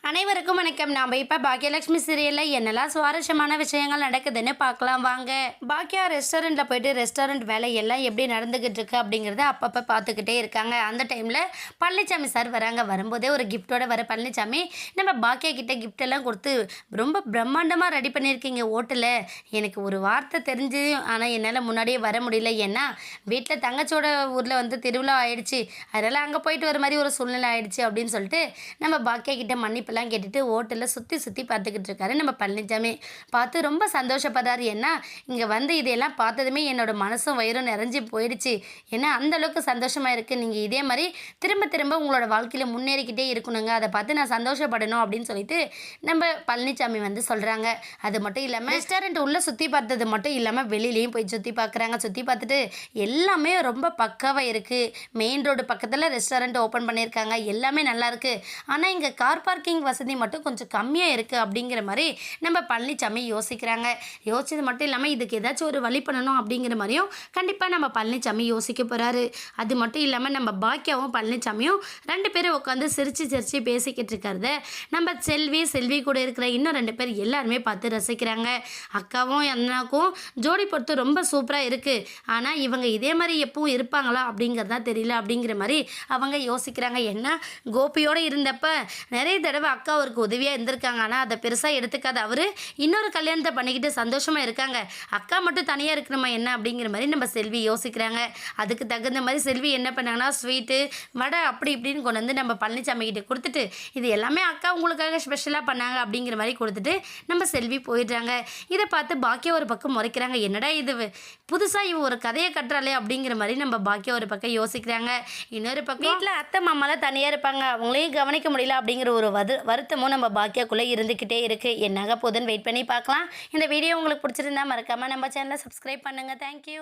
அனைவருக்கும் வணக்கம். நாம் இப்போ பாக்கியலட்சுமி சீரியலில் என்னெல்லாம் சுவாரஸ்யமான விஷயங்கள் நடக்குதுன்னு பார்க்கலாம் வாங்க. பாக்கியா ரெஸ்டாரண்ட்டில் போயிட்டு ரெஸ்டாரண்ட் வேலை எல்லாம் எப்படி நடந்துக்கிட்டு இருக்கு அப்படிங்கிறத அப்பப்போ பார்த்துக்கிட்டே இருக்காங்க. அந்த டைமில் பழனிசாமி சார் வராங்க. வரும்போதே ஒரு கிஃப்டோட வர பழனிசாமி நம்ம பாக்கியா கிட்ட கிஃப்ட் எல்லாம் கொடுத்து ரொம்ப பிரம்மாண்டமாக ரெடி பண்ணியிருக்கீங்க ஹோட்டலில். எனக்கு ஒரு வார்த்தை தெரிஞ்சு ஆனால் என்னால் முன்னாடியே வர முடியல. ஏன்னா வீட்டில் தங்கச்சோட ஊரில் வந்து திருவிழா ஆயிடுச்சு. அதனால் அங்கே போயிட்டு வர மாதிரி ஒரு சூழ்நிலை ஆயிடுச்சு அப்படின்னு சொல்லிட்டு நம்ம பாக்கியா கிட்ட மன்னிப்பு எல்லாம் கேட்டுட்டு ஹோட்டலில் சுற்றி பார்த்துக்கிட்டு இருக்காரு நம்ம பழனிசாமி. பார்த்து ரொம்ப சந்தோஷப்படுறாரு. ஏன்னா இங்கே வந்து இதையெல்லாம் பார்த்ததுமே என்னோட மனசும் வயிறும் நிறைஞ்சி போயிடுச்சு. ஏன்னா அந்தளவுக்கு சந்தோஷமாக இருக்குது. நீங்கள் இதே மாதிரி திரும்ப உங்களோட வாழ்க்கையில் முன்னேறிக்கிட்டே இருக்கணுங்க. அதை பார்த்து நான் சந்தோஷப்படணும் அப்படின்னு சொல்லிட்டு நம்ம பழனிசாமி வந்து சொல்கிறாங்க. அது மட்டும் இல்லாமல் ரெஸ்டாரண்ட் உள்ளே சுற்றி பார்த்தது மட்டும் இல்லாமல் வெளியிலையும் போய் சுற்றி பார்க்குறாங்க. சுற்றி பார்த்துட்டு எல்லாமே ரொம்ப பக்காவாக இருக்குது. மெயின் ரோடு பக்கத்தில் ரெஸ்டாரண்ட் ஓப்பன் பண்ணியிருக்காங்க. எல்லாமே நல்லாயிருக்கு. ஆனால் இங்கே கார் பார்க்கிங் வசதி மட்டும் கொஞ்சம் கம்மியாக இருக்குது அப்படிங்கிற மாதிரி நம்ம பழனிசாமி யோசிக்கிறாங்க. யோசிச்சது மட்டும் இல்லாமல் இதுக்கு ஏதாச்சும் ஒரு வழி பண்ணணும் அப்படிங்கிற மாதிரியும் கண்டிப்பாக நம்ம பழனிசாமி யோசிக்க போகிறாரு. அது மட்டும் இல்லாமல் நம்ம பாக்கியாவும் பழனிசாமியும் ரெண்டு பேரும் உட்காந்து சிரித்து பேசிக்கிட்டு இருக்கிறத நம்ம செல்வி கூட இருக்கிற இன்னும் ரெண்டு பேர் எல்லாருமே பார்த்து ரசிக்கிறாங்க. அக்காவும் அண்ணாக்கும் ஜோடி பொறுத்து ரொம்ப சூப்பராக இருக்குது. ஆனால் இவங்க இதே மாதிரி எப்பவும் இருப்பாங்களா அப்படிங்கிறதா தெரியல அப்படிங்கிற மாதிரி அவங்க யோசிக்கிறாங்க. ஏன்னா கோபியோடு இருந்தப்ப நிறைய தடவை அக்கா அவருக்கு உதவியாக இருந்திருக்காங்க. ஆனால் அதை பெருசாக எடுத்துக்காத அவர் இன்னொரு கல்யாணத்தை பண்ணிக்கிட்டு சந்தோஷமாக இருக்காங்க. அக்கா மட்டும் தனியாக இருக்கணுமா என்ன அப்படிங்கிற மாதிரி நம்ம செல்வி யோசிக்கிறாங்க. அதுக்கு தகுந்த மாதிரி செல்வி என்ன பண்ணாங்கன்னா ஸ்வீட்டு வடை அப்படி இப்படின்னு கொண்டு வந்து நம்ம பழனிசாமி கிட்டே கொடுத்துட்டு இது எல்லாமே அக்கா உங்களுக்காக ஸ்பெஷலாக பண்ணாங்க அப்படிங்கிற மாதிரி கொடுத்துட்டு நம்ம செல்வி போயிடுறாங்க. இதை பார்த்து பாக்கியா ஒரு பக்கம் முறைக்கிறாங்க. என்னடா இது புதுசாக இவ ஒரு கதையை கட்டுறாளே அப்படிங்கிற மாதிரி நம்ம பாக்கியா ஒரு பக்கம் யோசிக்கிறாங்க. இன்னொரு பக்கம் வீட்டில் அத்தை மாமாலாம் தனியாக இருப்பாங்க. அவங்களையும் கவனிக்க முடியல அப்படிங்கிற ஒரு வருத்தமும் நம்ம பாக்கியாக்குள்ளே இருந்துக்கிட்டே இருக்குது. என்னாக போதுன்னு வெயிட் பண்ணி பார்க்கலாம். இந்த வீடியோ உங்களுக்கு பிடிச்சிருந்தா மறக்காமல் நம்ம சேனலை சப்ஸ்கிரைப் பண்ணுங்கள். தேங்க்யூ.